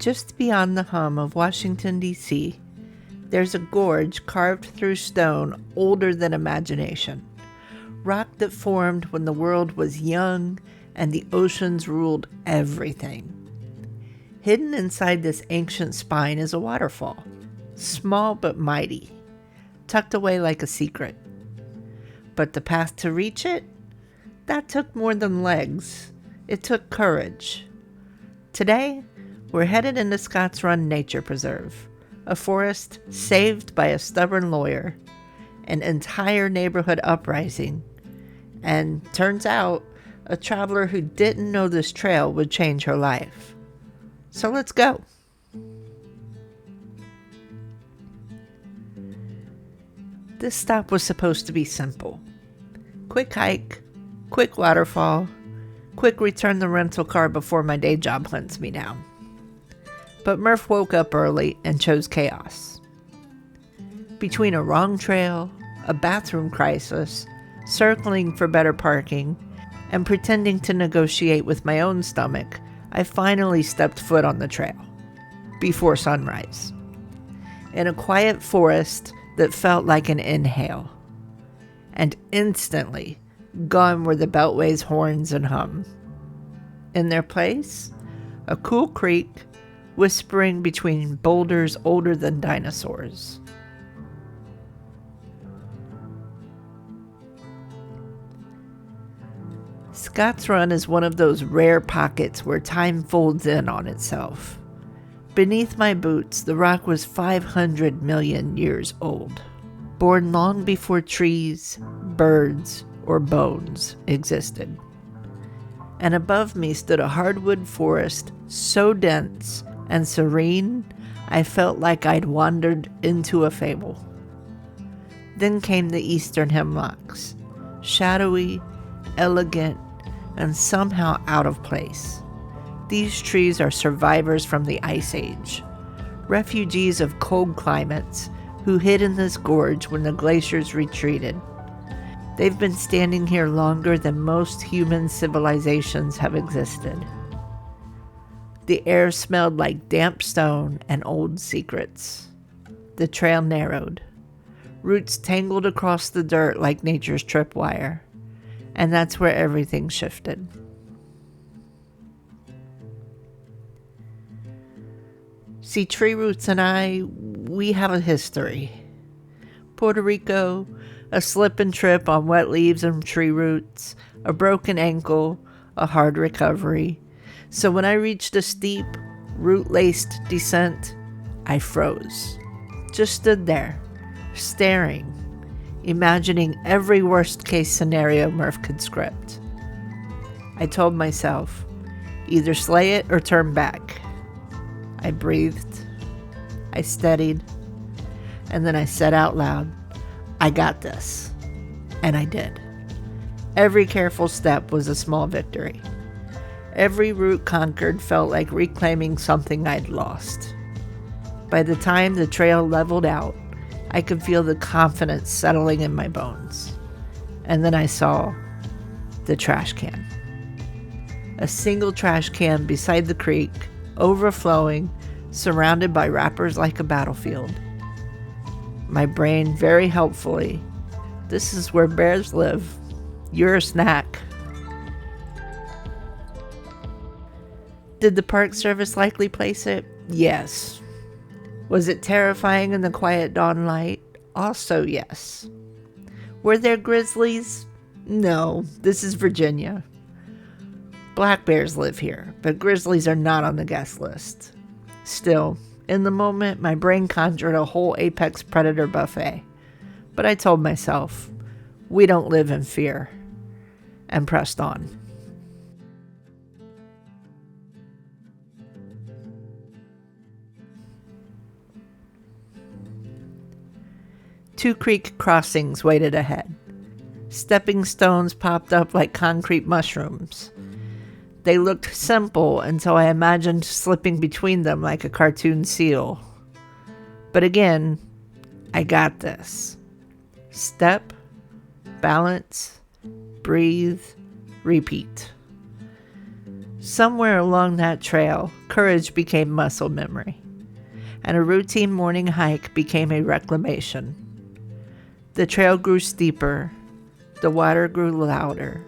Just beyond the hum of Washington, D.C., there's a gorge carved through stone older than imagination. Rock that formed when the world was young and the oceans ruled everything. Hidden inside this ancient spine is a waterfall, small but mighty, tucked away like a secret. But the path to reach it? That took more than legs. It took courage. Today, we're headed into Scotts Run Nature Preserve, a forest saved by a stubborn lawyer, an entire neighborhood uprising, and turns out, a traveler who didn't know this trail would change her life. So let's go. This stop was supposed to be simple. Quick hike, quick waterfall, quick return the rental car before my day job hunts me down. But Murph woke up early and chose chaos. Between a wrong trail, a bathroom crisis, circling for better parking, and pretending to negotiate with my own stomach, I finally stepped foot on the trail, before sunrise, in a quiet forest that felt like an inhale. And instantly, gone were the Beltway's horns and hum. In their place, a cool creek, whispering between boulders older than dinosaurs. Scotts Run is one of those rare pockets where time folds in on itself. Beneath my boots, the rock was 500 million years old, born long before trees, birds, or bones existed. And above me stood a hardwood forest so dense and serene, I felt like I'd wandered into a fable. Then came the eastern hemlocks, shadowy, elegant, and somehow out of place. These trees are survivors from the Ice Age, refugees of cold climates who hid in this gorge when the glaciers retreated. They've been standing here longer than most human civilizations have existed. The air smelled like damp stone and old secrets. The trail narrowed. Roots tangled across the dirt like nature's tripwire. And that's where everything shifted. See, tree roots and I, we have a history. Puerto Rico, a slip and trip on wet leaves and tree roots, a broken ankle, a hard recovery. So when I reached a steep, root-laced descent, I froze. Just stood there, staring, imagining every worst-case scenario Murph could script. I told myself, either slay it or turn back. I breathed, I steadied, and then I said out loud, I got this. And I did. Every careful step was a small victory. Every route conquered felt like reclaiming something I'd lost. By the time the trail leveled out, I could feel the confidence settling in my bones. And then I saw the trash can. A single trash can beside the creek, overflowing, surrounded by wrappers like a battlefield. My brain very helpfully, this is where bears live. You're a snack. Did the Park Service likely place it? Yes. Was it terrifying in the quiet dawn light? Also yes. Were there grizzlies? No, this is Virginia. Black bears live here, but grizzlies are not on the guest list. Still, in the moment, my brain conjured a whole apex predator buffet. But I told myself, we don't live in fear, and pressed on. Two creek crossings waited ahead. Stepping stones popped up like concrete mushrooms. They looked simple until I imagined slipping between them like a cartoon seal. But again, I got this. Step, balance, breathe, repeat. Somewhere along that trail, courage became muscle memory, and a routine morning hike became a reclamation. The trail grew steeper, the water grew louder,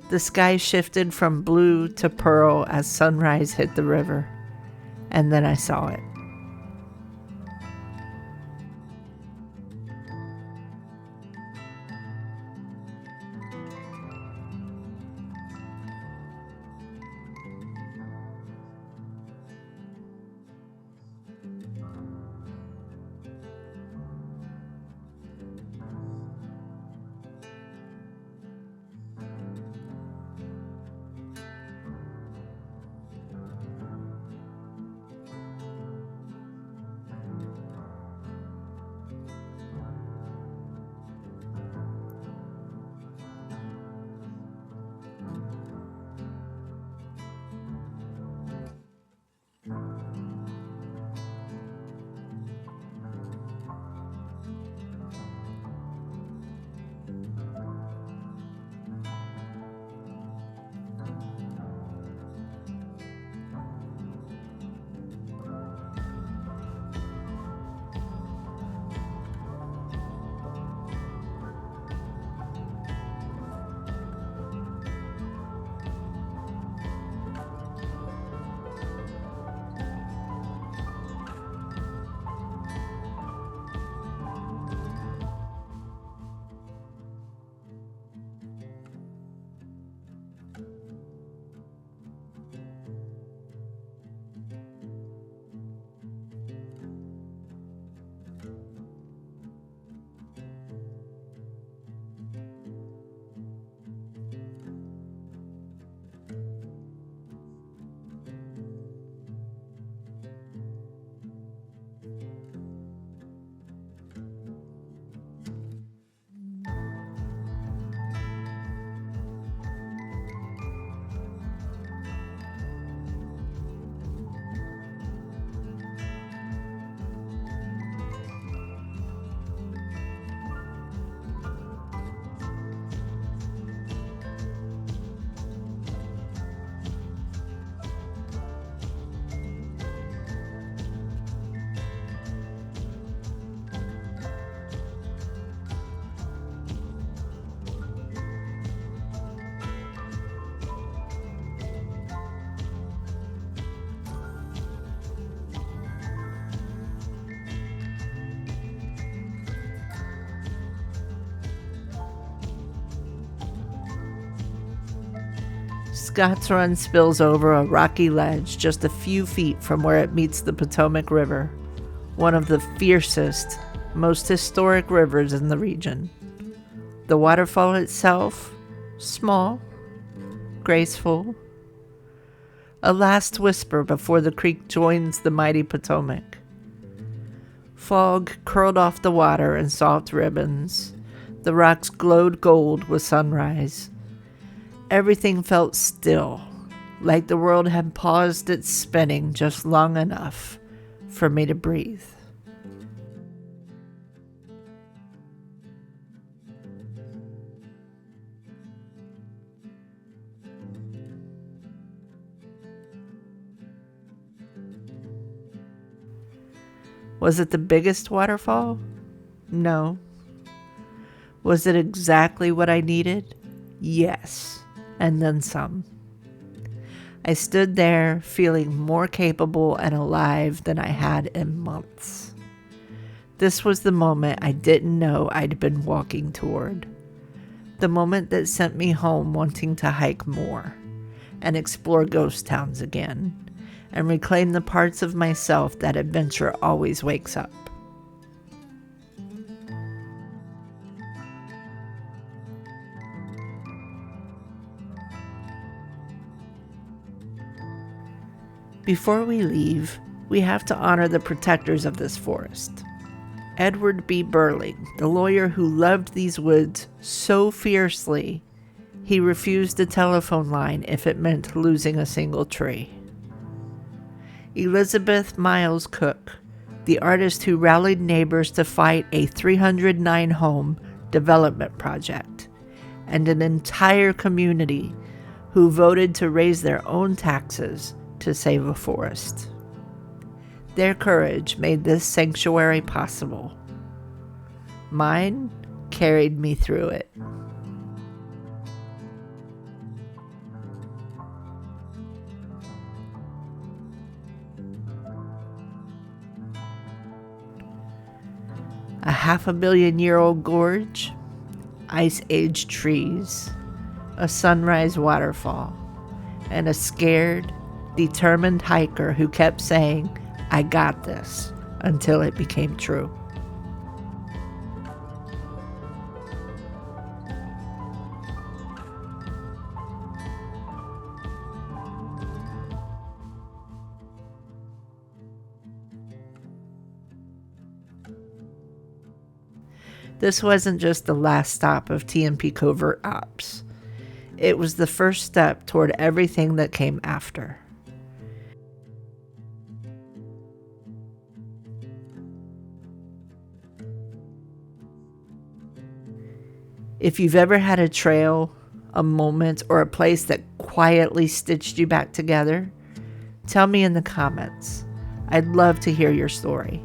the sky shifted from blue to pearl as sunrise hit the river, and then I saw it. Scott's Run spills over a rocky ledge just a few feet from where it meets the Potomac River, one of the fiercest, most historic rivers in the region. The waterfall itself, small, graceful, a last whisper before the creek joins the mighty Potomac. Fog curled off the water in soft ribbons. The rocks glowed gold with sunrise. Everything felt still, like the world had paused its spinning just long enough for me to breathe. Was it the biggest waterfall? No. Was it exactly what I needed? Yes. And then some. I stood there feeling more capable and alive than I had in months. This was the moment I didn't know I'd been walking toward. The moment that sent me home wanting to hike more and explore ghost towns again and reclaim the parts of myself that adventure always wakes up. Before we leave, we have to honor the protectors of this forest. Edward B. Burling, the lawyer who loved these woods so fiercely, he refused a telephone line if it meant losing a single tree. Elizabeth Miles Cook, the artist who rallied neighbors to fight a 309-home development project, and an entire community who voted to raise their own taxes to save a forest. Their courage made this sanctuary possible. Mine carried me through it. A 500 million year old gorge, ice-age trees, a sunrise waterfall, and a scared, determined hiker who kept saying, "I got this," until it became true. This wasn't just the last stop of TMP Covert Ops. It was the first step toward everything that came after. If you've ever had a trail, a moment, or a place that quietly stitched you back together, tell me in the comments. I'd love to hear your story.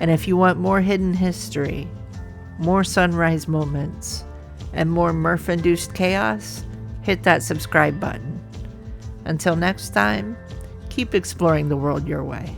And if you want more hidden history, more sunrise moments, and more Murph-induced chaos, hit that subscribe button. Until next time, keep exploring the world your way.